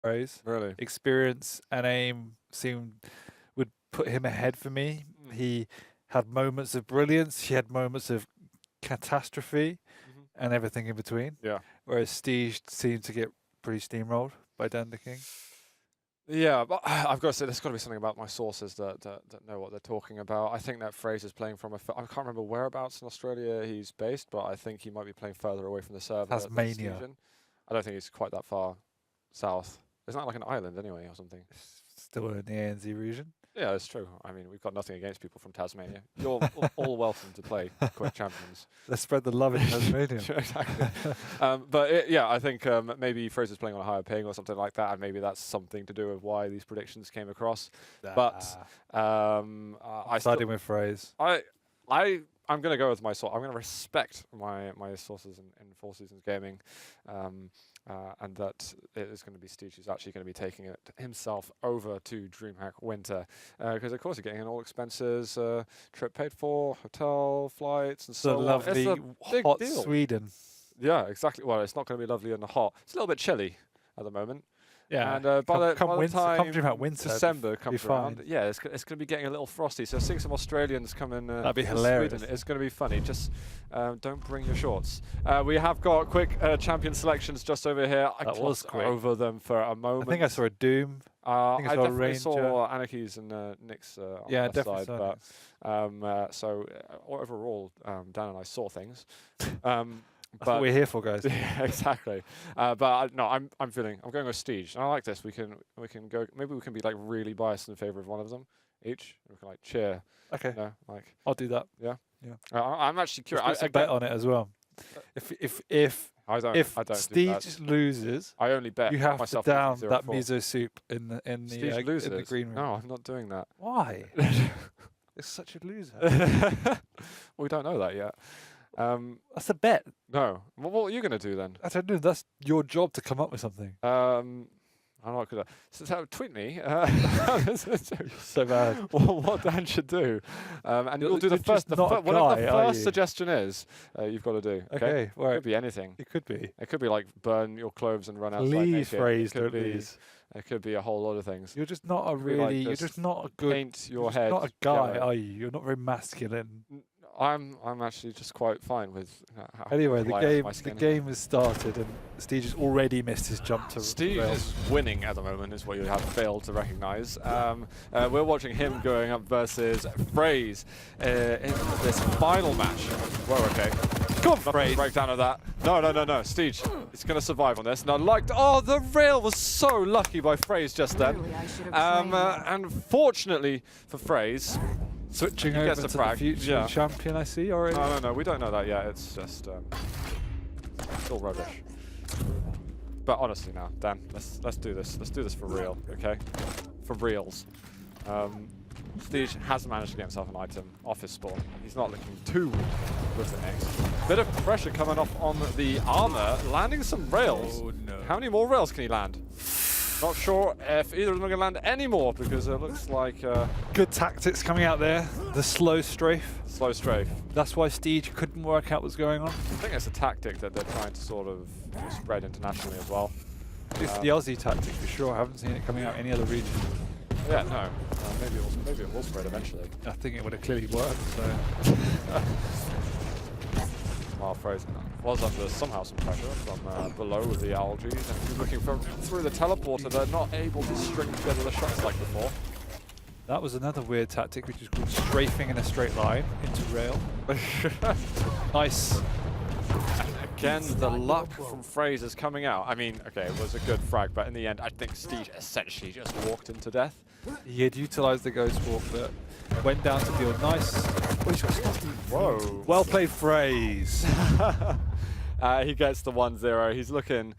FraZe. Really? Experience and aim would put him ahead for me. He had moments of brilliance. He had moments of catastrophe, and everything in between. Yeah. Whereas Steej seemed to get pretty steamrolled by Dan the King. Yeah, but I've got to say, there's got to be something about my sources that know what they're talking about. I think that FraZe is playing from I can't remember whereabouts in Australia he's based, but I think he might be playing further away from the server. Tasmania. I don't think he's quite that far south. Isn't that like an island anyway or something? Still in the ANZ region. Yeah, it's true. I mean, we've got nothing against people from Tasmania. You're all welcome to play Quake Champions. Let's spread the love in Tasmania. Sure, exactly. Yeah, I think maybe FraZe is playing on a higher ping or something like that, and maybe that's something to do with why these predictions came across. But I siding with FraZe. I'm going to go with my source. I'm going to respect my sources in Four Seasons Gaming, and that it is going to be Steej who's actually going to be taking it himself over to Dreamhack Winter, because of course you're getting in all expenses, trip paid for, hotel, flights, and so on. Lovely, it's a big hot deal. Sweden. Yeah, exactly. Well, it's not going to be lovely and hot. It's a little bit chilly at the moment. Yeah, and by the time Dreamhack Winter, December comes around, yeah, it's going to be getting a little frosty. So seeing some Australians come in, that'd be hilarious. Sweden, it's going to be funny. Just don't bring your shorts. We have got quick champion selections just over here. I glossed over them for a moment. I think I saw a Doom. I definitely saw Anarchy's and Nick's on the side, but so overall, Dan and I saw things. That's what we're here for, guys. Yeah, exactly. But no, I'm going with Steej. I like this. We can go. Maybe we can be like really biased in favor of one of them each. We can like cheer. Okay. You know, like I'll do that. Yeah. Yeah. I'm actually curious. I bet on it as well. If Steej loses, I only bet you have myself to down 0-4. that miso soup in the green room. No, I'm not doing that. Why? It's such a loser. We don't know that yet. That's a bet. No. Well, what are you going to do then? I don't know. That's your job to come up with something. I'm not good. So tweet me. So bad. What Dan should do, and you'll do the first. Whatever the first suggestion is, you've got to do. Okay. Right. It could be anything. It could be. It could be like burn your clothes and run outside Please, naked. FraZe, don't lose. It could be a whole lot of things. You're just not a really. You're just not a good. Paint your head. Not a guy, are you? You're not very masculine. I'm actually just quite fine with. Anyway, the game has started, and Steej has already missed his jump to. Steej is winning at the moment, is what you have failed to recognise. We're watching him going up versus FraZe in this final match. Whoa, okay. Come on, FraZe. Breakdown of that. No. Steej is going to survive on this. And I liked. Oh, the rail was so lucky by FraZe just then. Unfortunately for FraZe. Switching over to the future champion, I see already. No, we don't know that yet. It's just still rubbish. But honestly, now, Dan, let's do this. Let's do this for real, okay? For reals. Steej has managed to get himself an item off his spawn. He's not looking too weak with the next. Bit of pressure coming off on the armor, landing some rails. Oh no! How many more rails can he land? Not sure if either of them are going to land any more, because it looks like... Good tactics coming out there. The slow strafe. Slow strafe. That's why Steej couldn't work out what's going on. I think it's a tactic that they're trying to sort of spread internationally as well. It's the Aussie tactic for sure. I haven't seen it coming out any other region. Yeah, no. Maybe it will spread eventually. I think it would have clearly worked, so... Well, FraZe was under somehow some pressure from below with the algae, and he's looking through the teleporter. They're not able to string together the shots like before. That was another weird tactic, which is called strafing in a straight line into rail. Nice. And again, the luck from FraZe is coming out. I mean, okay, it was a good frag, but in the end, I think Steej essentially just walked into death. He had utilised the ghost walk, but went down to deal nice. Whoa. Well played, FraZe. He gets the 1-0. He's looking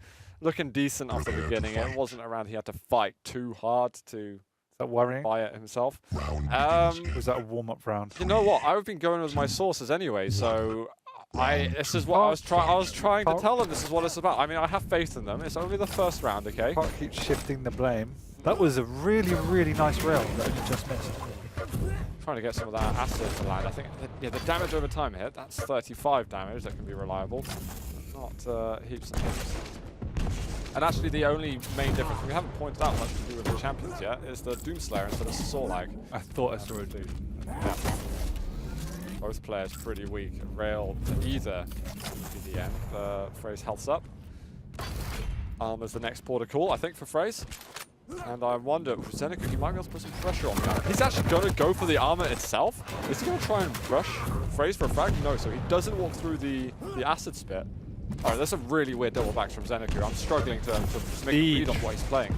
decent off the beginning. It wasn't around he had to fight too hard to worrying? Buy it himself. Was that a warm-up round? You know what? I've been going with my sources anyway, so this is what I was trying to tell them. This is what it's about. I mean, I have faith in them. It's only the first round, okay? Can't keep shifting the blame. That was a really, really nice rail that you just missed. Trying to get some of that acid to land. I think the damage over time hit. That's 35 damage. That can be reliable. Not heaps and heaps. And actually the only main difference, we haven't pointed out much to do with the champions yet, is the Doomslayer instead of Sorlag. I thought I saw it too. Yeah. Both players pretty weak. Rail to either be the end. FraZe health's up. Is the next port of call, I think, for FraZe. And I wonder, Zeneca, he might be able to put some pressure on that. He's actually going to go for the armor itself. Is he going to try and rush FraZe for a frag? No, so he doesn't walk through the acid spit. Alright, that's a really weird double back from Zeneca. I'm struggling to make a read on what he's playing.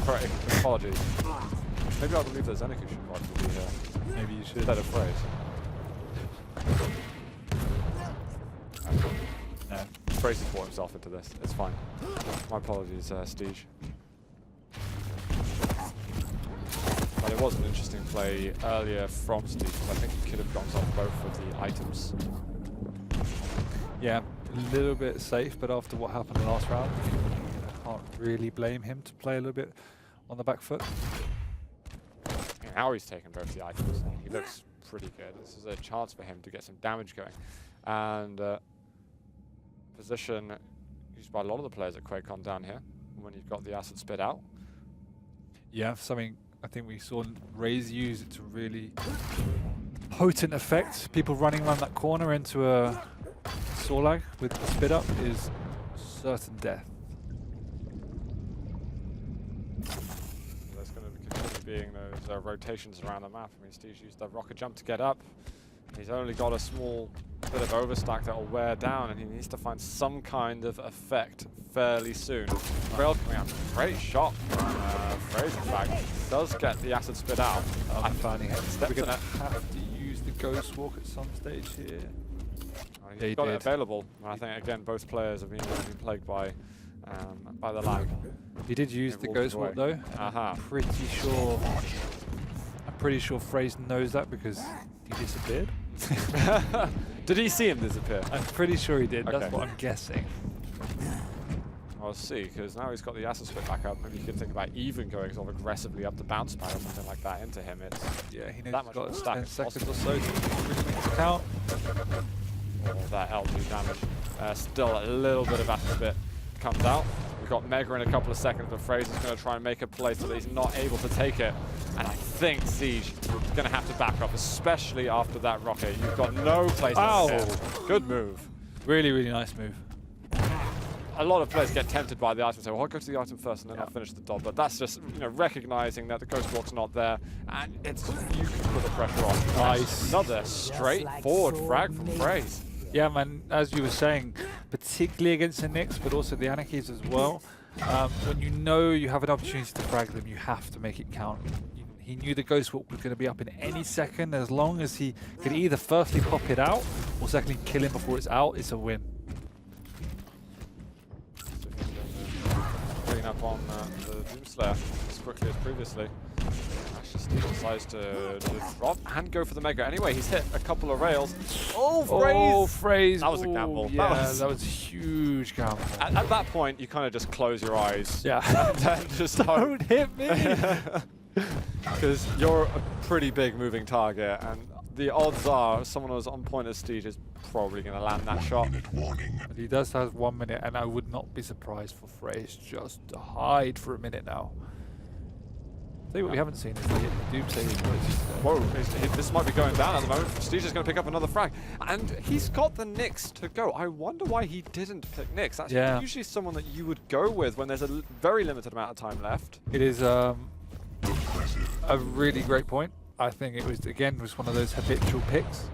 Correct, apologies. Maybe I believe that Zeneca should probably be here. Maybe you should. Instead of FraZe. No. FraZe has brought himself into this. It's fine. My apologies, Steej. But it was an interesting play earlier from Steej. I think he could have gone off both of the items. Yeah, a little bit safe, but after what happened in the last round, I can't really blame him to play a little bit on the back foot. Now he's taken both the items. He looks pretty good. This is a chance for him to get some damage going. And position used by a lot of the players at Quake down here when you've got the acid spit out. Yeah, something I think we saw FraZe use it to really potent effect. People running around that corner into a Sorlag with the spit up is certain death. There's going to continue being those rotations around the map. I mean, Steej used the rocket jump to get up. He's only got a small bit of overstack that will wear down, and he needs to find some kind of effect fairly soon. Rail coming out, great shot. FraZe, in fact, does get the acid spit out. I'm finding it. We're going in to it. have to use the Ghost Walk at some stage here. He's got it available. And I think again, both players have been plagued by the lag. He did use the Ghost Walk though. I'm pretty sure FraZe knows that because he disappeared. Did he see him disappear? I'm pretty sure he did. Okay. That's what I'm guessing. I'll see, because now he's got the acid split back up. Maybe you can think about even going sort of aggressively up the bounce pad or something like that into him. It's Yeah, he knows that he's much got stack 10 as seconds possible. or so to really make it count. All that L2 damage. Still a little bit of acid spit comes out. We've got Mega in a couple of seconds, but FraZe is going to try and make a play so that he's not able to take it. And I think Steej is going to have to back up, especially after that rocket. You've got no place to hit. Good move. Really, really nice move. A lot of players get tempted by the item and say, well, I'll go to the item first and then I'll finish the dot. But that's just, recognizing that the Ghost Walk's not there, and it's you can put the pressure on. Nice. Another straightforward frag from FraZe. Yeah, man, as you were saying, particularly against the Knicks, but also the Anarchies as well, when you know you have an opportunity to frag them, you have to make it count. He knew the Ghost Walk was going to be up in any second. As long as he could either firstly pop it out, or secondly kill him before it's out, it's a win. Picking up on the Doomslayer as quickly as previously. Actually, Steej decides to drop and go for the Mega. Anyway, he's hit a couple of rails. Oh, FraZe! Oh, FraZe! That was a gamble. Yeah, that was a huge gamble. At that point, you kind of just close your eyes. Yeah. And then just Don't hit me! Because you're a pretty big moving target, and the odds are someone who's on point as Steej is probably going to land that shot. But he does have 1 minute, and I would not be surprised for FraZe just to hide for a minute now. Tell you what we haven't seen is the Doomslayer. Whoa, this might be going down at the moment. Steej is going to pick up another frag. And he's got the Knicks to go. I wonder why he didn't pick Knicks. That's usually someone that you would go with when there's a very limited amount of time left. It is a really great point. I think it was, again, one of those habitual picks.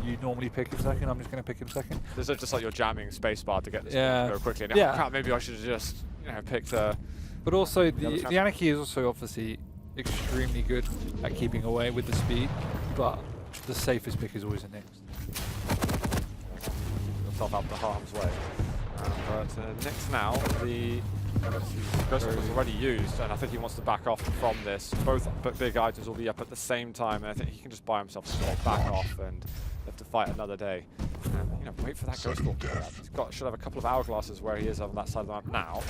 You normally pick him second, I'm just going to pick him second. This is just like you're jamming spacebar to get this to go quickly. And crap, maybe I should have just picked But also, the Anarchy is also obviously extremely good at keeping away with the speed, but the safest pick is always a Knicks. Yourself out the harm's way. But Knicks now, the Ghost Walk was already used, and I think he wants to back off from this. Both big items will be up at the same time, and I think he can just buy himself a slot, back off, and have to fight another day. And wait for that Ghost Walk to get up. Should have a couple of hourglasses where he is on that side of the map now.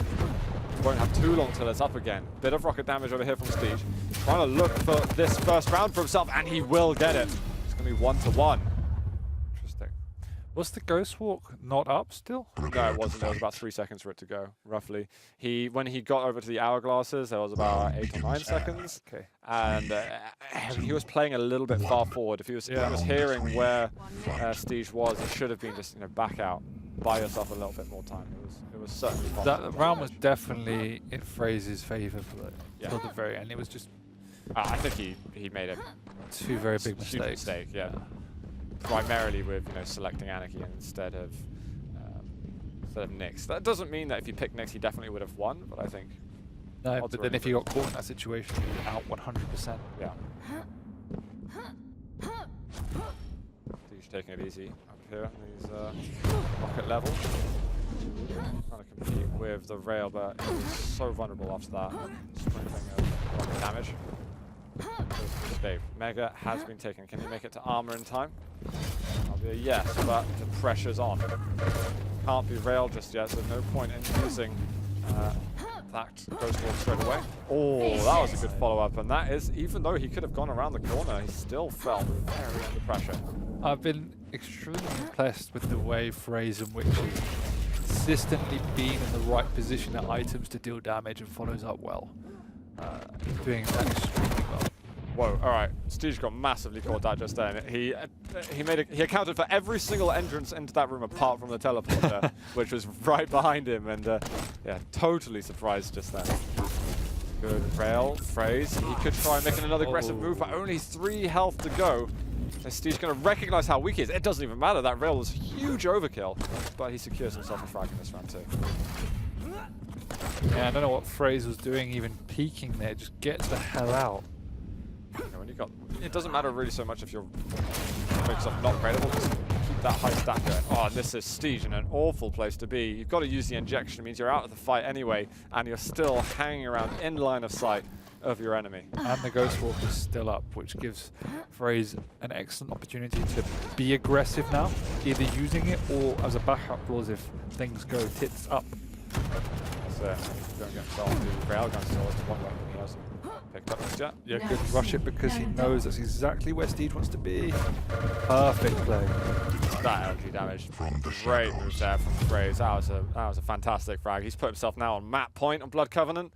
Won't have too long till it's up again. Bit of rocket damage over here from Steej. Trying to look for this first round for himself, and he will get it. It's going to be 1-1. Interesting. Was the Ghost Walk not up still? No, it wasn't. There was about 3 seconds for it to go, roughly. When he got over to the hourglasses, there was about 8 or 9 seconds. Okay. And he was playing a little bit far forward. If he was hearing where Steej was, he should have been just back out, buy yourself a little bit more time. It was certainly possible. That round was definitely in FraZe's favour till the very end. It was just I think he made a two very big huge mistakes. mistake, yeah. Primarily with selecting Anarchy instead of Nyx. That doesn't mean that if he picked Nyx, he definitely would have won. But I think no. But then if he got caught in that situation, he was out 100%. Yeah. Steej taking it easy up here on these rocket level. Trying to compete with the rail, but he was so vulnerable after that. Sprinkling of rocket damage. Dave, Mega has been taken. Can he make it to armor in time? That'll be a yes, but the pressure's on. Can't be railed just yet, so no point in using that Ghost Walk straight away. Oh, that was a good follow-up, and that is, even though he could have gone around the corner, he still felt very under pressure. I've been extremely impressed with the way FraZe and Witch has consistently been in the right position at items to deal damage and follows up well. Doing that extremely well. Whoa! All right, Steej got massively caught out just then. He accounted for every single entrance into that room apart from the teleporter, which was right behind him, and yeah, totally surprised just then. Good rail, FraZe. He could try making another aggressive move, but only 3 health to go. And Steej going to recognize how weak he is. It doesn't even matter. That rail was huge overkill, but he secures himself a frag in this round too. Yeah, I don't know what FraZe was doing, even peeking there. Just get the hell out. When you got, it doesn't matter really so much if you're making yourself not credible. Just keep that high stack going. Oh, and this is Steej in an awful place to be. You've got to use the injection. It means you're out of the fight anyway, and you're still hanging around in line of sight of your enemy. And the Ghost Walk is still up, which gives FraZe an excellent opportunity to be aggressive now, either using it or as a backup clause if things go tits up. That's it. Don't get himself the railgun still. That's one weapon he hasn't picked up just yet. Yeah, good rush it because he knows that's exactly where Steej wants to be. Perfect play. That LG damage. Great move there from FraZe. That was a fantastic frag. He's put himself now on map point on Blood Covenant.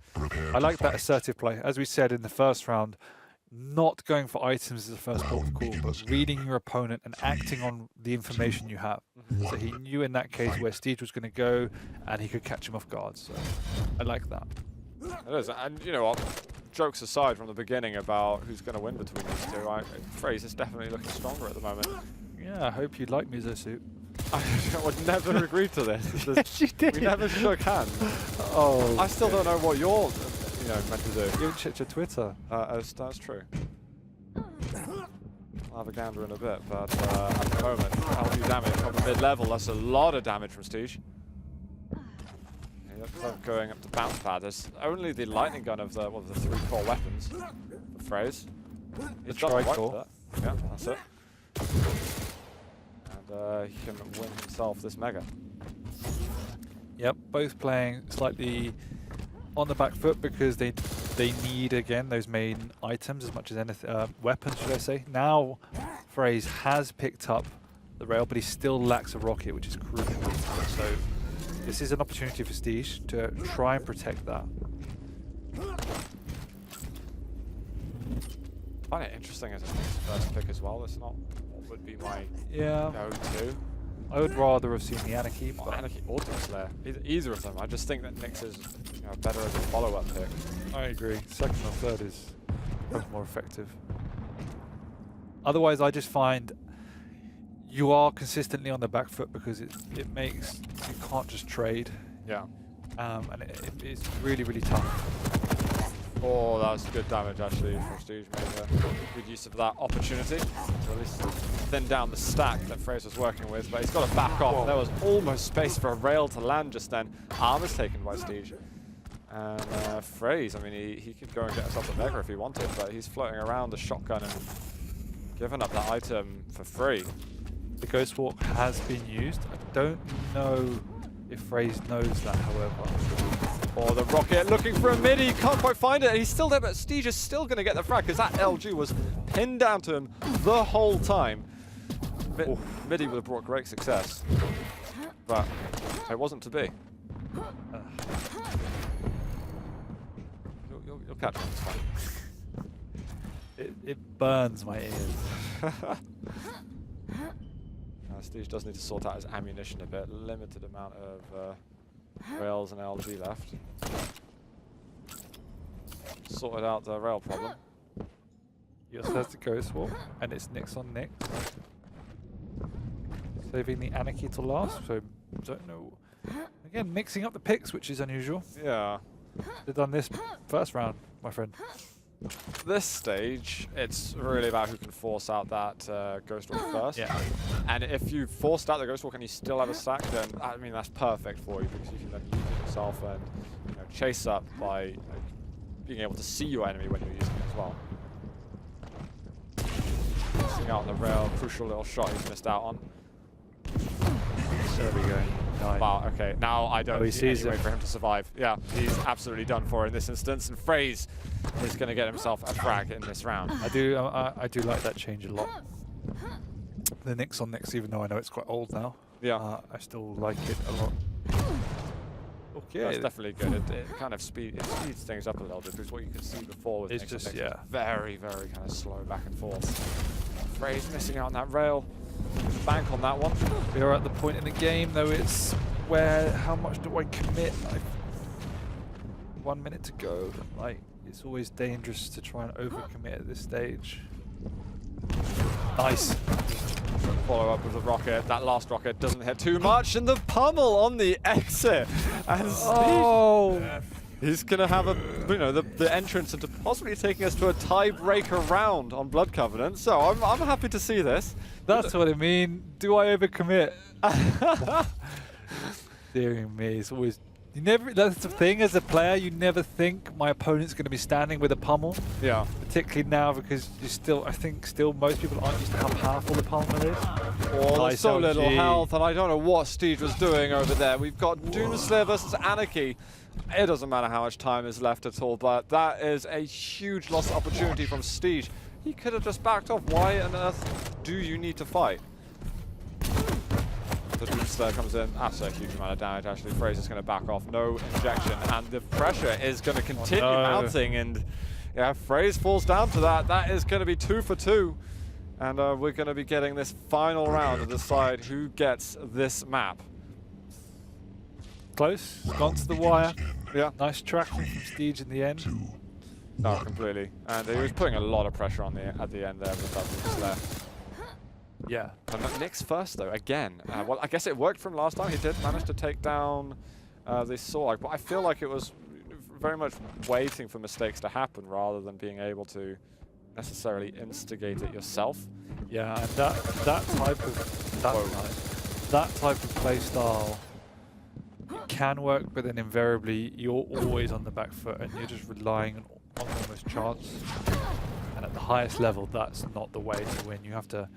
I like that assertive play. As we said in the first round, not going for items as the first port of call, but reading your opponent and acting on the information you have. So he knew in that case where Steej was going to go, and he could catch him off guard. So I like that. It is, and you know what? Jokes aside from the beginning about who's going to win between these two, FraZe is definitely looking stronger at the moment. Yeah, I hope you like Miso Suit. I would never agree to this. Yes, you did. We never shook hands. Oh, I still don't know what you're meant to do. You haven't checked your Twitter. That's true. I'll have a gander in a bit, but at the moment, LG damage from the mid-level, that's a lot of damage from Steej. Going up to bounce pad. There's only the lightning gun of the 3 core weapons for FraZe. The tri-core. Yeah, that's it. And he can win himself this mega. Yep, both playing slightly on the back foot because they need again those main items as much as anything, weapons should I say. Now FraZe has picked up the rail, but he still lacks a rocket, which is crucial. So this is an opportunity for Steej to try and protect that. I find it interesting as a first pick as well. It's not what would be my go-to. I would rather have seen the Anarchy. Or Anarchy or Demon Slayer. Either of them. I just think that Nyx is better as a follow-up pick. I agree. Second or third is both more effective. Otherwise, I just find you are consistently on the back foot because it makes you can't just trade. Yeah. And it's really, really tough. Oh, that was good damage actually from Steej. Made a good use of that opportunity to at least thin down the stack that FraZe was working with, but he's got to back off. There was almost space for a rail to land just then. Armor's taken by Steej. And FraZe, I mean, he could go and get himself a mega if he wanted, but he's floating around the shotgun and giving up that item for free. The Ghost Walk has been used. I don't know if FraZe knows that, however. Oh, the rocket looking for a midi, can't quite find it. He's still there, but Steej is still going to get the frag because that LG was pinned down to him the whole time. Midi would have brought great success, but it wasn't to be. You'll catch on, it's fine. It burns my ears. Steej does need to sort out his ammunition a bit. Limited amount of rails and LG left. Sorted out the rail problem. He also has the Ghost Walk, and it's Nyx on Nyx. Saving the Anarchy to last, so don't know. Again, mixing up the picks, which is unusual. Yeah. They've done this first round, my friend. This stage, it's really about who can force out that Ghost Walk first. Yeah. And if you forced out the Ghost Walk and you still have a stack, then I mean that's perfect for you because you can then use it yourself and chase up by being able to see your enemy when you're using it as well. Missing out on the rail, crucial little shot he's missed out on. There we go. Nice. Wow, okay, now I don't see any way him. for him to survive. Yeah, he's absolutely done for in this instance, and FraZe is going to get himself a frag in this round. I do like that change a lot. The Nyx on Nyx, even though I know it's quite old now. Yeah. I still like it a lot. Okay. That's definitely good. It kind of speeds things up a little bit because what you could see before with It's Nyx just, on Nyx yeah. was very, very kind of slow back and forth. FraZe missing out on that rail. Bank on that one. We are at the point in the game, though, it's where, how much do I commit? Like, 1 minute to go. Like, it's always dangerous to try and overcommit at this stage. Nice. Follow up with a rocket. That last rocket doesn't hit too much, and the pummel on the exit. And Steej, he's gonna have a, the entrance into possibly taking us to a tiebreaker round on Blood Covenant. So I'm happy to see this. That's what I mean. Do I overcommit? Dear me, it's always. You never. That's the thing. As a player, you never think my opponent's going to be standing with a pummel. Yeah. Particularly now because you still. I think still most people aren't used to how powerful the pummel is. Oh, Nice so little LG. health, and I don't know what Steej was doing over there. We've got Doomslayer versus Anarchy. It doesn't matter how much time is left at all, but that is a huge lost opportunity from Steej. He could have just backed off. Why on earth do you need to fight? The Doomslayer comes in. That's a huge amount of damage, actually. FraZe is going to back off. No injection, and the pressure is going to continue mounting, and yeah, FraZe falls down to that. That is going to be 2 for 2. And we're going to be getting this final round to decide who gets this map. Close. Gone to the wire. Yeah. Nice tracking from Steej in the end. No, completely. And he was putting a lot of pressure on at the end there with that Doomslayer. Yeah. And Nyx first, though, again. Well, I guess it worked from last time. He did manage to take down the Sorg, but I feel like it was very much waiting for mistakes to happen rather than being able to necessarily instigate it yourself. Yeah, and that type of play style can work, but then invariably you're always on the back foot and you're just relying on almost chance. And at the highest level, that's not the way to win. You have to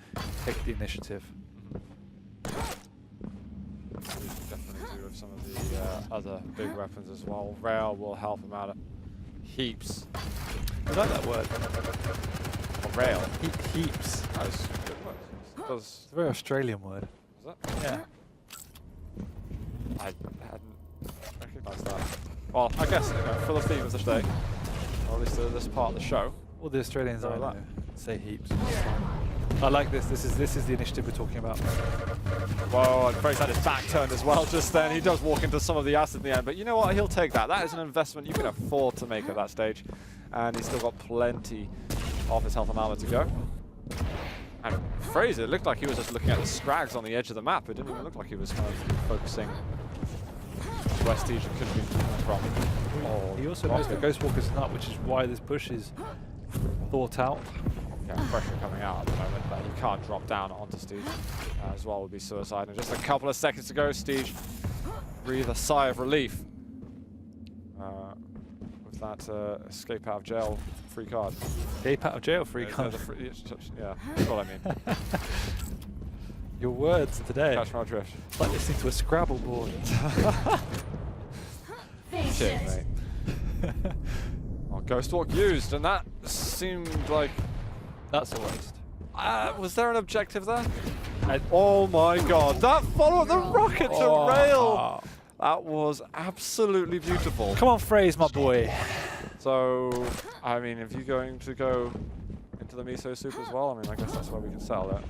take the initiative. Definitely do with some of the other big weapons as well. Rail will help him out heaps. I like that word. Rail. Heaps. That's a good word. It's a very Australian word. Is that? Yeah. I hadn't recognised that. Well, I guess for the theme of the day, or at least this part of the show. All the Australians Like I that. know say heaps. I like this. This is the initiative we're talking about. Whoa, and FraZe had his back turned as well just then. He does walk into some of the acid in the end, but you know what? He'll take that. That is an investment you can afford to make at that stage. And he's still got plenty of his health and armor to go. And FraZe, it looked like he was just looking at the scrags on the edge of the map. It didn't even look like he was kind of focusing where Steej could be from. Oh, He also knows the Ghost Walker's nut, which is why this push is thought out. Yeah, pressure coming out at the moment, but he can't drop down onto Steej as well, would be suicide. And just a couple of seconds to go, Steej breathe a sigh of relief with that escape out of jail free card. Escape out of jail free card. Yeah, that's what I mean. Your words today. Catch my drift. It's like listening to a Scrabble board. Cheers, mate. Well, Ghost Walk used, and that seemed like... That's the worst. was there an objective there? Oh my god, that follow the rocket to rail! That was absolutely beautiful. Come on, FraZe, my boy. So, I mean, if you're going to go into the Miso soup as well, I mean, I guess that's where we can settle it.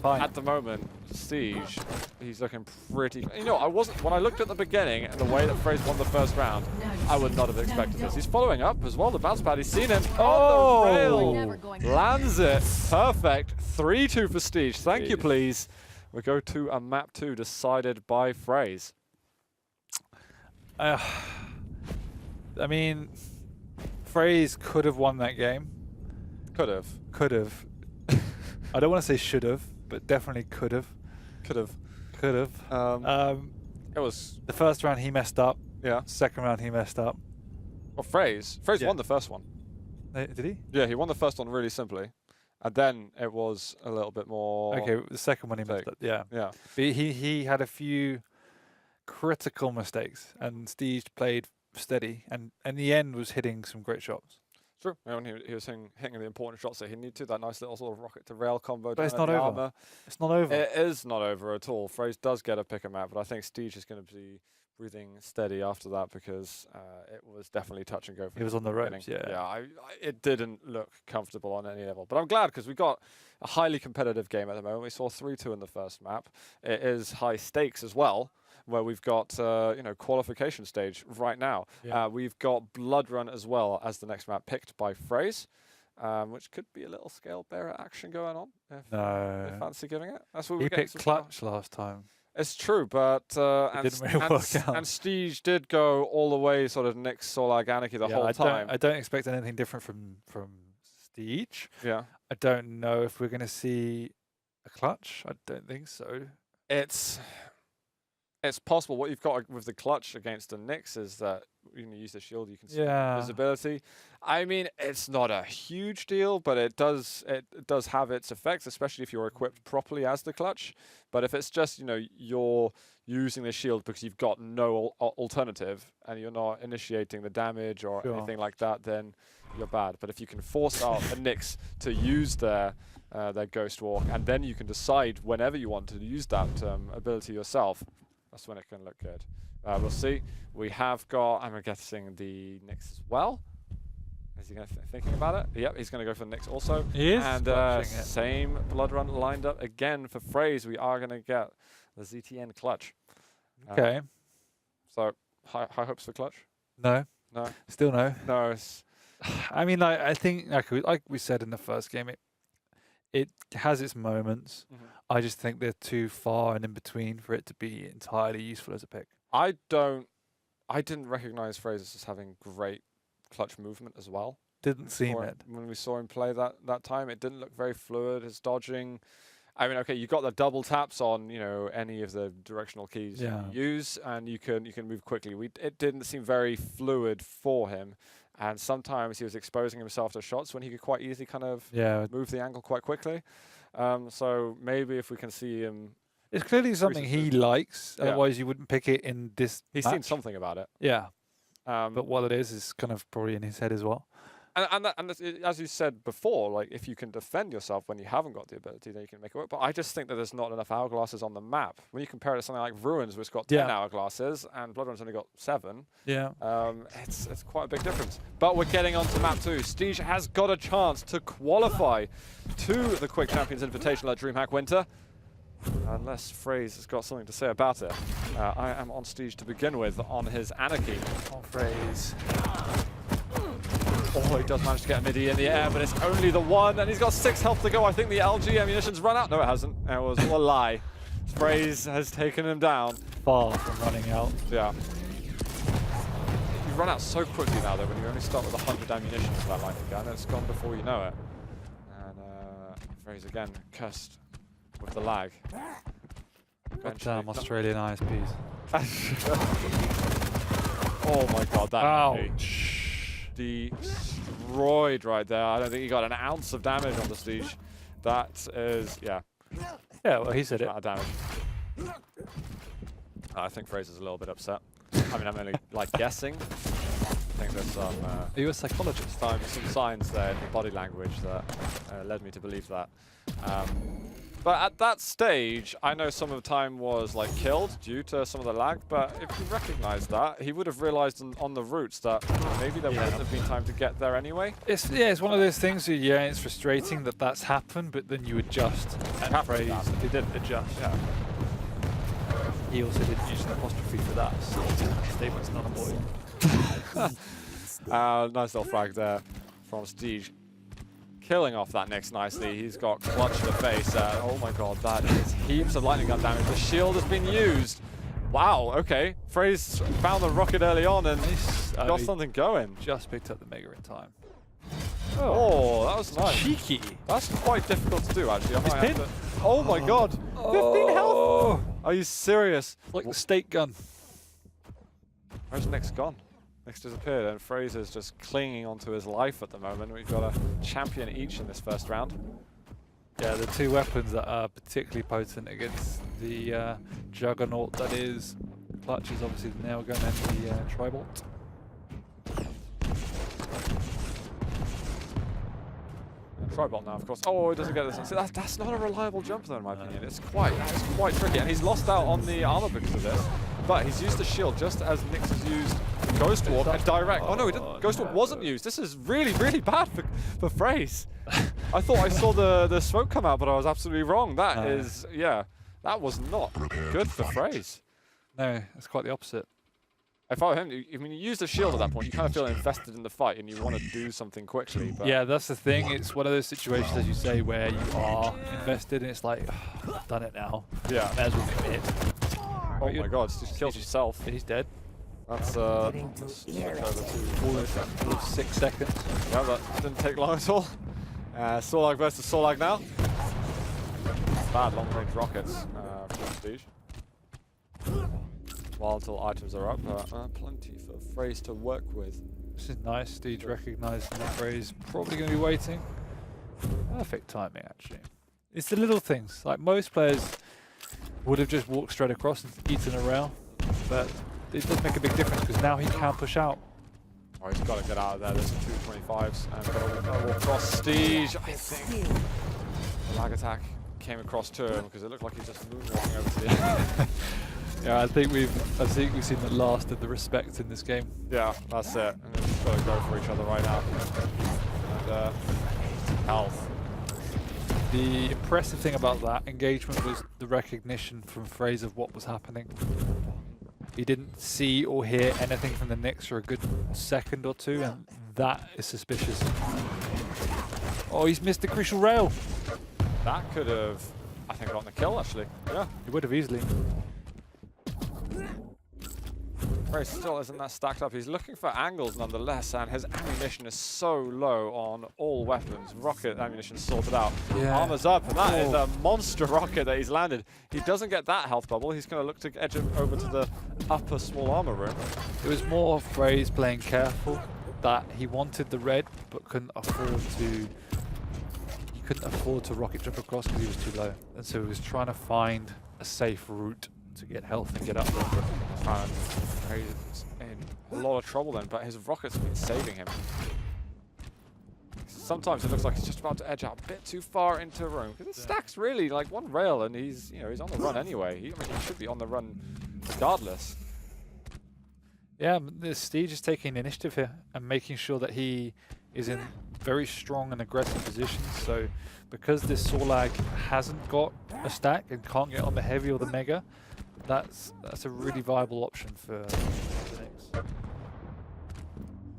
Fine. At the moment, Steej, he's looking pretty... You know, when I looked at the beginning and the way that FraZe won the first round, I would not have expected this. He's following up as well, the bounce pad. He's seen him on the rail. Lands it. Perfect. 3-2 for Steej. Thank you, please. We go to a map 2 decided by FraZe. I mean, FraZe could have won that game. Could have. Could have. I don't want to say should have, but definitely could have. Could have. Could have. It was... The first round he messed up. Yeah. Second round he messed up. Well, FraZe won the first one. Did he? Yeah, he won the first one really simply. And then it was a little bit more... Okay, the second one he messed up, yeah. Yeah. But he had a few critical mistakes, and Steej played steady, and in the end was hitting some great shots. True. You know, he was hitting the important shots that he needed to. That nice little sort of rocket to rail combo. But it's not over. Armor. It's not over. It is not over at all. FraZe does get a pick 'em out, but I think Steej is going to be breathing steady after that because it was definitely touch and go. He was on the ropes, yeah. Yeah, it didn't look comfortable on any level. But I'm glad because we got a highly competitive game at the moment. We saw 3-2 in the first map. It is high stakes as well, where we've got qualification stage right now. Yeah. We've got Blood Run as well as the next map picked by FraZe, which could be a little scale bearer action going on. If you fancy giving it. That's what he picked Clutch last time. It's true, but it didn't really work out. And Steej did go all the way sort of Nyx, Solag, Anarchy the whole time. I don't expect anything different from Steej. Yeah. I don't know if we're going to see a Clutch. I don't think so. It's possible. What you've got with the Clutch against the Nyx is that you use the shield, you can see visibility. I mean, it's not a huge deal, but it does have its effects, especially if you're equipped properly as the Clutch. But if it's just, you're using the shield because you've got no alternative and you're not initiating the damage or anything like that, then you're bad. But if you can force out the Nyx to use their Ghost Walk, and then you can decide whenever you want to use that ability yourself, that's when it can look good. We'll see. We have got, I'm guessing, the Nyx as well. Is he thinking about it? Yep, he's going to go for the Nyx also. He is. And same Blood Run lined up again for FraZe. We are going to get the ZTN Clutch. Okay. So, high hopes for Clutch? No. No. Still no. No. It's I mean, I think, like we said in the first game, it has its moments. Mm-hmm. I just think they're too far and in between for it to be entirely useful as a pick. I didn't recognize FraZe as having great clutch movement as well. Didn't seem it. When we saw him play that time, it didn't look very fluid. His dodging, I mean, okay, you got the double taps on, any of the directional keys you use, and you can move quickly. It didn't seem very fluid for him, and sometimes he was exposing himself to shots when he could quite easily kind of move the angle quite quickly. So maybe if we can see him, it's clearly something he likes. Yeah. Otherwise, you wouldn't pick it in this. He's seen something about it. Yeah, but what it is kind of probably in his head as well. And as you said before, like if you can defend yourself when you haven't got the ability, then you can make it work. But I just think that there's not enough hourglasses on the map. When you compare it to something like Ruins, which got 10 hourglasses, and Blood Run's only got 7. Yeah. It's quite a big difference. But we're getting on to map 2. Steej has got a chance to qualify to the Quake Champions Invitational at Dreamhack Winter. Unless FraZe has got something to say about it. I am on Steej to begin with on his Anarchy. On FraZe. Oh, he does manage to get a midi in the air, but it's only the one, and he's got 6 health to go. I think the LG ammunition's run out. No, it hasn't. It was all a lie. FraZe has taken him down. Far from running out. Yeah. You run out so quickly now, though, when you only start with 100 ammunition for that life again. It's gone before you know it. And FraZe again cursed with the lag. Damn Australian ISPs. Oh my god, that ouch. Destroyed right there. I don't think he got an ounce of damage on the Steej. That is, yeah. Yeah, well, he said it. Out of damage. I think FraZe is a little bit upset. I mean, I'm only like guessing. I think there's some. Are you a psychologist? Some signs there in the body language that led me to believe that. But at that stage, I know some of the time was like killed due to some of the lag, but if he recognized that, he would have realized on the routes that maybe there wouldn't have been time to get there anyway. It's one of those things where, yeah, it's frustrating that that's happened, but then you adjust. And FraZe, they didn't adjust. Yeah. He also didn't use an apostrophe for that, so statement's not avoided. Nice little frag there from Steej. Killing off that Nyx nicely. He's got clutch to the face. Oh my god, that is heaps of lightning gun damage. The shield has been used. Wow, okay. FraZe found the rocket early on and got something going. Just picked up the Mega in time. Oh, that was nice. Cheeky. That's quite difficult to do, actually. I might have pinned. to... Oh my god. 15 health. Are you serious? Like the state gun. Where's Nyx gone? Nyx disappeared, and FraZe is just clinging onto his life at the moment. We've got a champion each in this first round. Yeah, the two weapons that are particularly potent against the Juggernaut that is Clutch is obviously the nail gun and the Tribolt. Tribolt now, of course. Oh, he doesn't get this. See, that's not a reliable jump, though, in my opinion. It's quite tricky, and he's lost out on the armor because of this. But he's used the shield just as Nyx has used Ghost Warp and direct. Oh no, he didn't. Ghost Warp wasn't used. This is really, really bad for FraZe. I thought I saw the smoke come out, but I was absolutely wrong. That is, yeah, that was not good for FraZe. No, it's quite the opposite. If I were him, I mean, you use the shield at that point, you kind of feel invested in the fight and you want to do something quickly. But yeah, that's the thing. It's one of those situations, as you say, where you are invested and it's like, oh, I've done it now. Yeah. May as well commit. Oh my god, just kills himself. He's dead. That's switch over to 6 seconds. Yeah, that didn't take long at all. Solag versus Solag now. Bad long-range rockets from Steej. Volatile items are up, plenty for FraZe to work with. This is nice. Steej recognising that FraZe probably going to be waiting. Perfect timing, actually. It's the little things. Like most players would have just walked straight across and eaten a rail, but it does make a big difference because now he can push out. Oh, he's got to get out of there. There's some 225s and got to walk across Steej. I think the lag attack came across to him because it looked like he's just moonwalking over to the end. Yeah, I think we've seen the last of the respect in this game. Yeah, that's it. And they've just got to go for each other right now. And health. The impressive thing about that engagement was the recognition from FraZe of what was happening. He didn't see or hear anything from the Nyx for a good second or two, and that is suspicious. Oh, he's missed the crucial rail. That could have, I think, gotten the kill, actually. Yeah. He would have easily. FraZe still isn't that stacked up. He's looking for angles nonetheless, and his ammunition is so low on all weapons. Rocket ammunition sorted out. Yeah. Armor's up, and that is a monster rocket that he's landed. He doesn't get that health bubble. He's going to look to edge him over to the upper small armor room. It was more FraZe playing careful, that he wanted the red but couldn't afford to rocket jump across because he was too low. And so he was trying to find a safe route to get health and get up there. And he's in a lot of trouble then, but his rocket's been saving him. Sometimes it looks like he's just about to edge out a bit too far into the room because it stacks really like one rail, and he's on the run anyway. I mean, he should be on the run regardless. Yeah, the Steej is taking initiative here and making sure that he is in very strong and aggressive positions. So because this Solag hasn't got a stack and can't get on the heavy or the mega, that's a really viable option for the Nyx.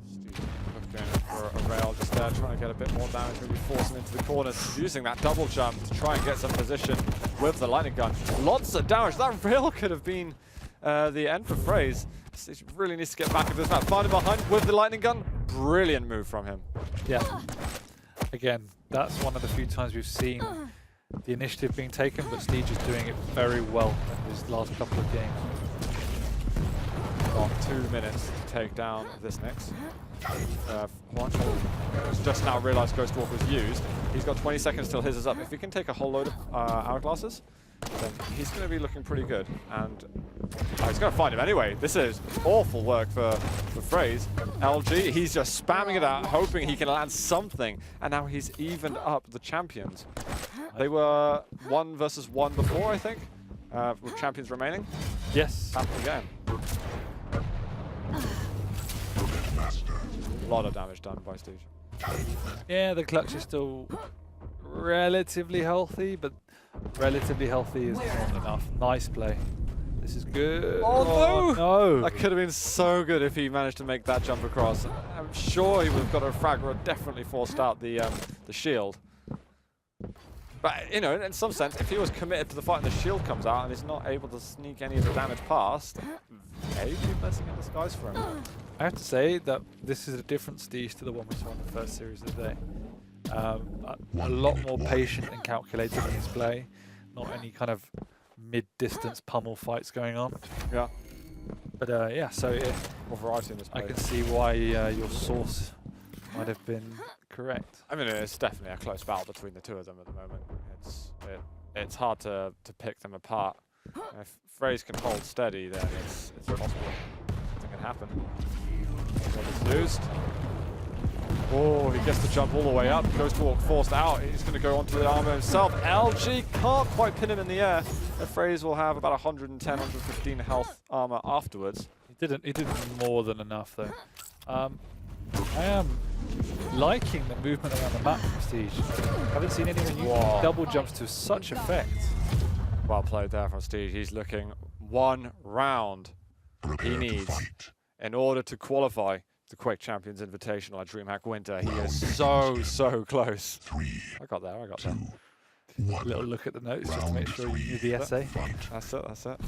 Steej looking for a rail just there, trying to get a bit more damage, maybe force him into the corners, using that double jump to try and get some position with the lightning gun. Lots of damage. That rail could have been the end for FraZe. Steej really needs to get back into this map. Find him behind with the lightning gun. Brilliant move from him. Yeah. Again, that's one of the few times we've seen the initiative being taken, but Steej is doing it very well in his last couple of games. Got 2 minutes to take down this Nyx. Juancho just now realized Ghost Walk was used. He's got 20 seconds till his is up. If he can take a whole load of hourglasses, then he's going to be looking pretty good. And he's going to find him anyway. This is awful work for FraZe. LG, he's just spamming it out, hoping he can land something. And now he's evened up the champions. They were 1 versus 1 before, I think, with champions remaining. Yes. Happened again. A lot of damage done by Steej. Yeah, the clutch is still relatively healthy, but relatively healthy is not enough. Nice play. This is good. Oh, no! That could have been so good if he managed to make that jump across. I'm sure he would have got a frag or definitely forced out the shield. But, you know, in some sense, if he was committed to the fight and the shield comes out and he's not able to sneak any of the damage past, maybe blessing in disguise for him. I have to say that this is a different Steej to the one we saw in the first series of the day. A lot more patient and calculated in his play. Not any kind of mid-distance pummel fights going on. Yeah. But yeah, so More variety in this play. I can see why your source might have been correct. I mean, it's definitely a close battle between the two of them at the moment. It's hard to pick them apart. And if FraZe can hold steady, then it's possible. It can happen. What is loosed? Oh, he gets the jump all the way up. Ghost Walk forced out. He's going to go onto the armor himself. LG can't quite pin him in the air. And FraZe will have about 110, 115 health armor afterwards. He did more than enough though. I am liking the movement around the map from Steej. Haven't seen anyone use double jumps to such effect. Well played there from Steej. He's looking 1 round he needs in order to qualify the Quake Champions Invitational at Dreamhack Winter. He is so close. I got there. A little look at the notes just to make sure you knew the essay. That's it.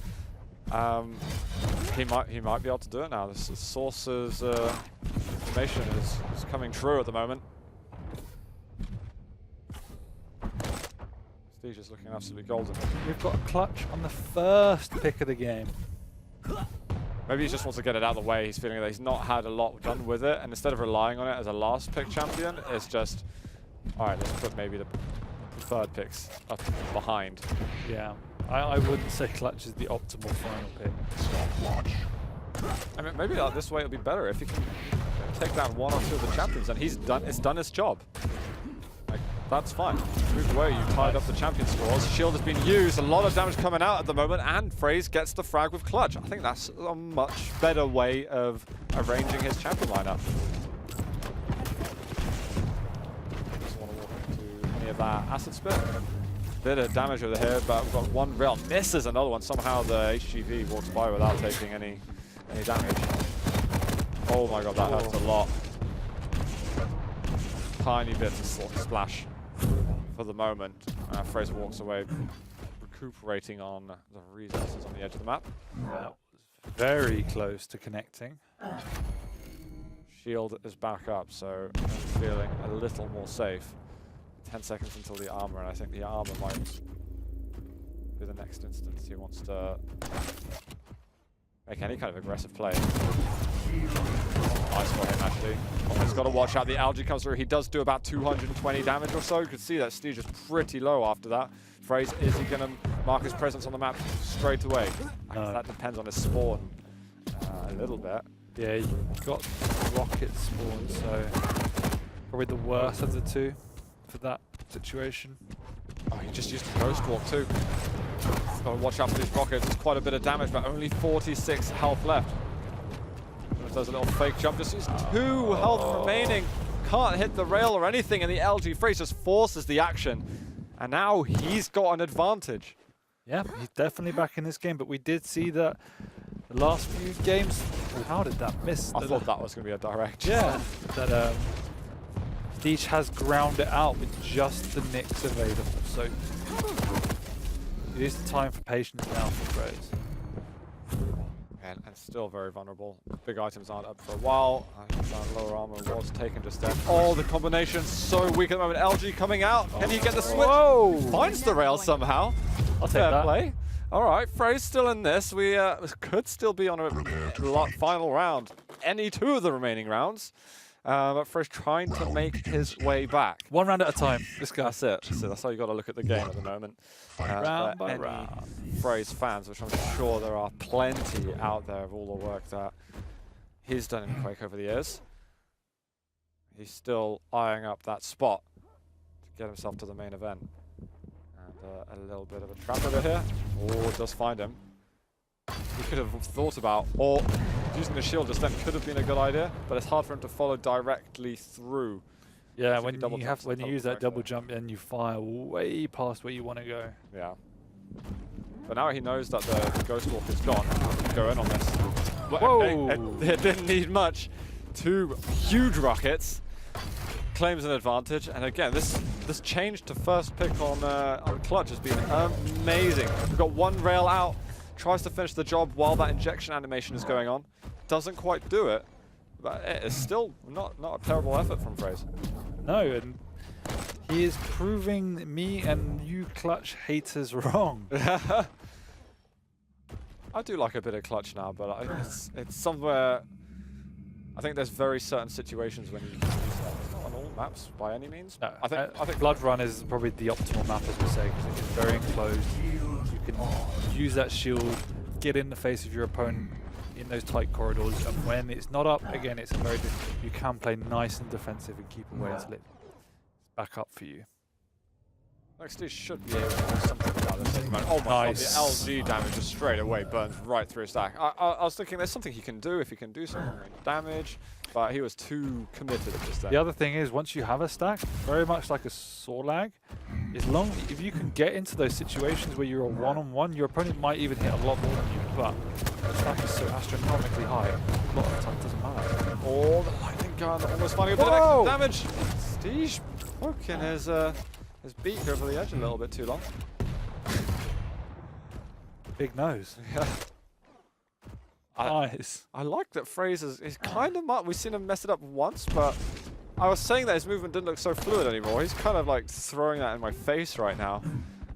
He might be able to do it now. The source's information is coming true at the moment. Steej is looking absolutely golden. We've got a clutch on the first pick of the game. Maybe he just wants to get it out of the way. He's feeling that he's not had a lot done with it, and instead of relying on it as a last pick champion, it's just, all right, let's put maybe the preferred picks up behind. Yeah, I wouldn't say clutch is the optimal final pick. I mean, maybe this way it'll be better if he can take down 1 or 2 of the champions, and it's done its job. Like, that's fine. Moved away, you tied up the champion scores. Shield has been used, a lot of damage coming out at the moment, and FraZe gets the frag with clutch. I think that's a much better way of arranging his champion lineup. Doesn't want to walk into any of that acid spit. Bit of damage over here, but we've got 1 rail, misses another one. Somehow the HGV walks by without taking any damage. Oh my god, that hurts a lot. Tiny bit of splash for the moment. FraZe walks away, recuperating on the resources on the edge of the map. That was very close to connecting. Shield is back up, so I'm feeling a little more safe. 10 seconds until the armor, and I think the armor might be the next instance he wants to make any kind of aggressive play. Nice for him, actually. Oh, he's got to watch out. The algae comes through. He does do about 220 damage or so. You can see that Steej is pretty low after that. FraZe, is he going to mark his presence on the map straight away? No. That depends on his spawn a little bit. Yeah, you got rocket spawn, so probably the worst of the two for that situation. Oh, he just used a Ghost Walk too. Got to watch out for these rockets. It's quite a bit of damage, but only 46 health left. Does a little fake jump, just used 2 health remaining. Can't hit the rail or anything, and the LG FraZe just forces the action. And now he's got an advantage. Yeah, he's definitely back in this game, but we did see that the last few games. How did that miss? I thought that was going to be a direct. Yeah, that Steej has ground it out with just the nicks available. So it is the time for patience now for FraZe. And still very vulnerable. Big items aren't up for a while. Lower armor was taken just then. Oh, the combination's so weak at the moment. LG coming out. Can he get the switch? Whoa! Finds the rail somehow. I'll take Fair that. play. All right, FraZe still in this. We could still be on a final round. Any 2 of the remaining rounds. But FraZe trying to make his way back. 1 round at a time. This guy. That's it. That's how you got to look at the game at the moment. Round by any round. FraZe fans, which I'm sure there are plenty out there of all the work that he's done in Quake over the years. He's still eyeing up that spot to get himself to the main event. a little bit of a trap over here. Oh, does find him. He could have thought about, or using the shield just then could have been a good idea, but it's hard for him to follow directly through. Yeah, when you use that double jump and you fire way past where you want to go. Yeah. But now he knows that the Ghost Walk is gone. Go in on this. Whoa! It didn't need much. 2 huge rockets. Claims an advantage, and again, this change to first pick on Clutch has been amazing. We've got 1 rail out, tries to finish the job while that injection animation is going on. Doesn't quite do it, but it is still not a terrible effort from FraZe. No, and he is proving me and you Clutch haters wrong. I do like a bit of Clutch now, but it's somewhere. I think there's very certain situations when you can use that. It's not on all maps by any means. No, I think Blood Run is probably the optimal map, as we say, because it's very enclosed. You can use that shield, get in the face of your opponent in those tight corridors, and when it's not up, again, it's a very you can play nice and defensive and keep away until it's back up for you. Steej should be able to do something about this. Oh my god, the LG damage just straight away burns right through his stack. I was thinking there's something he can do if he can do some damage, but he was too committed at this time. The other thing is, once you have a stack, very much like a saw lag, if you can get into those situations where you're a one-on-one, your opponent might even hit a lot more than you, but the stack is so astronomically high, a lot of the time it doesn't matter. Oh, the lightning gun almost finding a bit of extra damage. Steej poking his beak over the edge a little bit too long. Big nose. Yeah. Nice. I like that FraZe is kind of, we've seen him mess it up once, but I was saying that his movement didn't look so fluid anymore. He's kind of like throwing that in my face right now.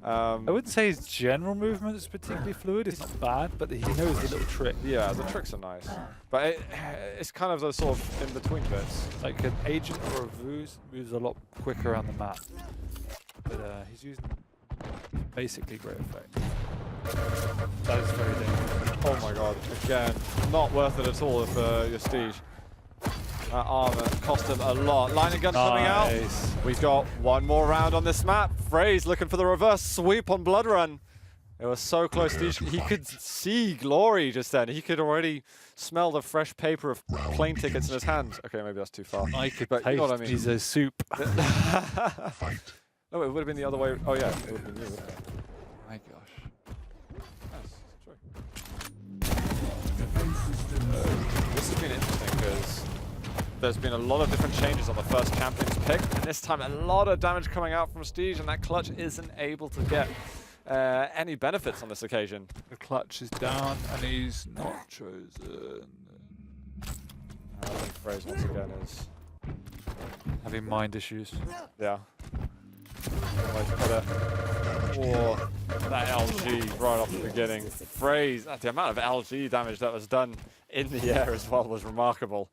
I wouldn't say his general movement is particularly fluid. It's not bad, but he knows the little trick. Yeah, the tricks are nice. But it's kind of the sort of in-between bits. Like an agent or a Vooz moves a lot quicker around the map. But he's using basically great effect. That is very dangerous. Oh my god, again, not worth it at all if you're Steej. That armor cost him a lot. Lightning gun coming out. We've got 1 more round on this map. FraZe looking for the reverse sweep on Blood Run. It was so close. He could see glory just then. He could already smell the fresh paper of plane tickets in his hands. Okay, maybe that's too far. I could but taste you know what I mean. Jesus soup. No, it would have been the other way. Oh yeah, it would have been you, wouldn't it? My gosh. This has been interesting because there's been a lot of different changes on the first champion's pick, and this time a lot of damage coming out from Steej, and that Clutch isn't able to get any benefits on this occasion. The Clutch is down, and he's not chosen. I think FraZe once again is having mind issues. Yeah. Oh, that LG right off the beginning. FraZe, the amount of LG damage that was done in the air as well was remarkable.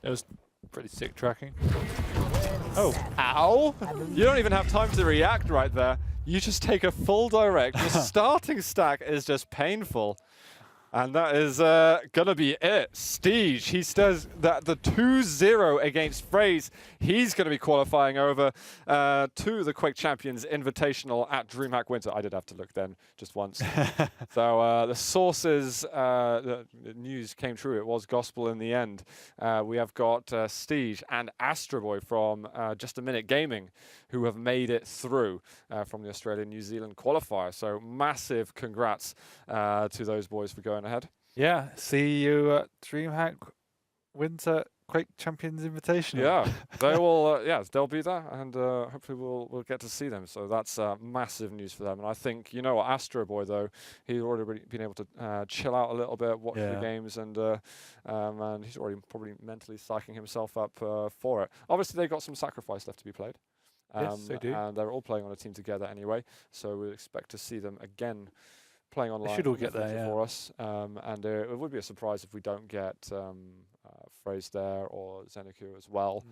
It was pretty sick tracking. Oh. Ow! You don't even have time to react right there. You just take a full direct. Your starting stack is just painful. And that is going to be it. Steej, he says that the 2-0 against FraZe, he's going to be qualifying over to the Quake Champions Invitational at Dreamhack Winter. I did have to look then, just once. So the sources, the news came true. It was gospel in the end. We have got Steej and Astro Boy from Just a Minute Gaming, who have made it through from the Australia-New Zealand qualifier. So massive congrats to those boys for going ahead. Yeah, see you at Dreamhack Winter Quake Champions Invitational. Yeah, they will. Yeah, they'll be there, and hopefully we'll get to see them. So that's massive news for them. And I think, you know what, Astro Boy though, he's already been able to chill out a little bit, watch the games, and he's already probably mentally psyching himself up for it. Obviously, they've got some sacrifice left to be played. Yes, they do. And they're all playing on a team together anyway, so we'll expect to see them again playing online. They should all get there, for us. And it would be a surprise if we don't get FraZe there or Zeniku as well.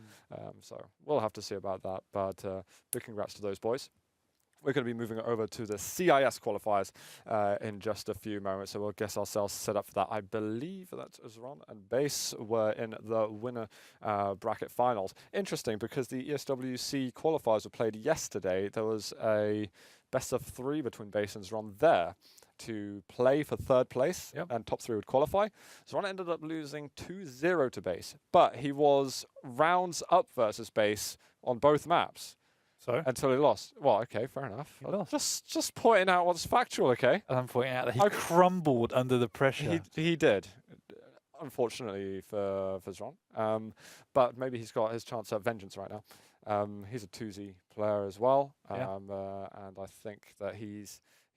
So we'll have to see about that. But big congrats to those boys. We're going to be moving over to the CIS qualifiers in just a few moments, so we'll get ourselves set up for that. I believe that Uzran and Base were in the winner bracket finals. Interesting, because the ESWC qualifiers were played yesterday. There was a best of 3 between Base and Uzran there to play for 3rd place, and top 3 would qualify. Uzran ended up losing 2-0 to Base, but he was rounds up versus Base on both maps. So? Until he lost. Well, okay, fair enough. Just pointing out what's factual, okay? And I'm pointing out that he crumbled under the pressure. He did, unfortunately for Zron. But maybe he's got his chance at vengeance right now. He's a 2Z player as well, and I think that he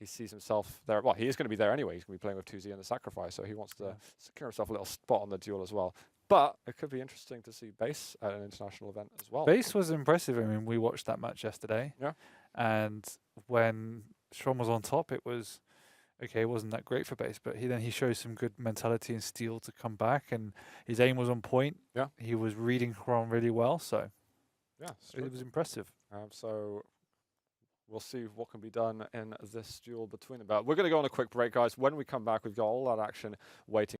sees himself there. Well, he is going to be there anyway. He's going to be playing with 2Z in the Sacrifice, so he wants to secure himself a little spot on the duel as well. But it could be interesting to see Base at an international event as well. Base was impressive. I mean, we watched that match yesterday. Yeah. And when Strom was on top, it was, okay, it wasn't that great for Base, but he showed some good mentality and steel to come back, and his aim was on point. Yeah. He was reading Chrom really well, so yeah, it was impressive. So we'll see what can be done in this duel between them. But we're going to go on a quick break, guys. When we come back, we've got all that action waiting.